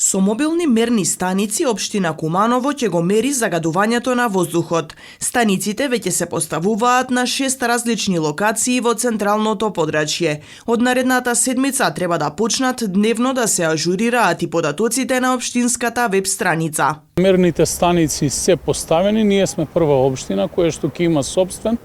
Со мобилни мерни станици, општина Куманово ќе го мери загадувањето на воздухот. Станиците веќе се поставуваат на 6 различни локации во централното подрачје. Од наредната седмица треба да почнат дневно да се ажурираат и податоците на општинската веб страница. Мерните станици се поставени, ние сме прва општина која што ќе има сопствен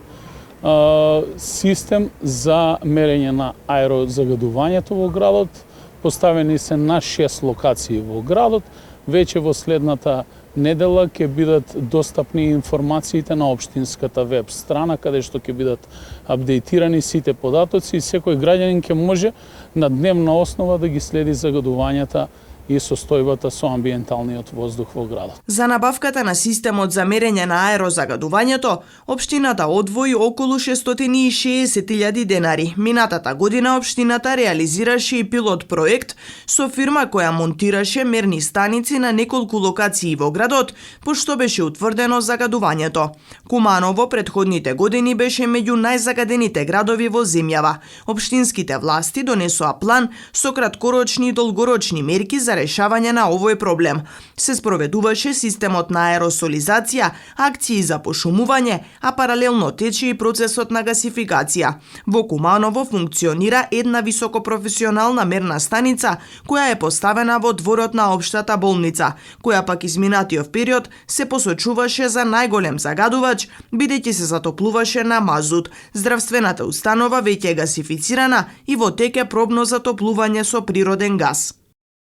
систем за мерење на аерозагадувањето во градот. Поставени се на 6 локации во градот. Веќе во следната недела ќе бидат достапни информациите на општинската веб страна, каде што ќе бидат апдейтирани сите податоци и секој граѓанин ќе може на дневна основа да ги следи загадувањата и состојбата со амбиенталниот воздух во градот. За набавката на системот за мерење на аерозагадувањето, општината одвои околу 660.000 денари. Минатата година општината реализираше и пилот проект со фирма која монтираше мерни станици на неколку локации во градот, пошто беше утврдено загадувањето. Куманово претходните години беше меѓу најзагадените градови во земјава. Општинските власти донесоа план со краткорочни и долгорочни мерки за решавање на овој проблем. Се спроведуваше системот на аеросолизација, акции за пошумување, а паралелно тече и процесот на гасификација. Во Куманово функционира една високопрофесионална мерна станица која е поставена во дворот на општата болница, која пак изминатиот период се посочуваше за најголем загадувач, бидејќи се затоплуваше на мазут. Здравствената установа веќе е гасифицирана и во тек е пробно затоплување со природен газ.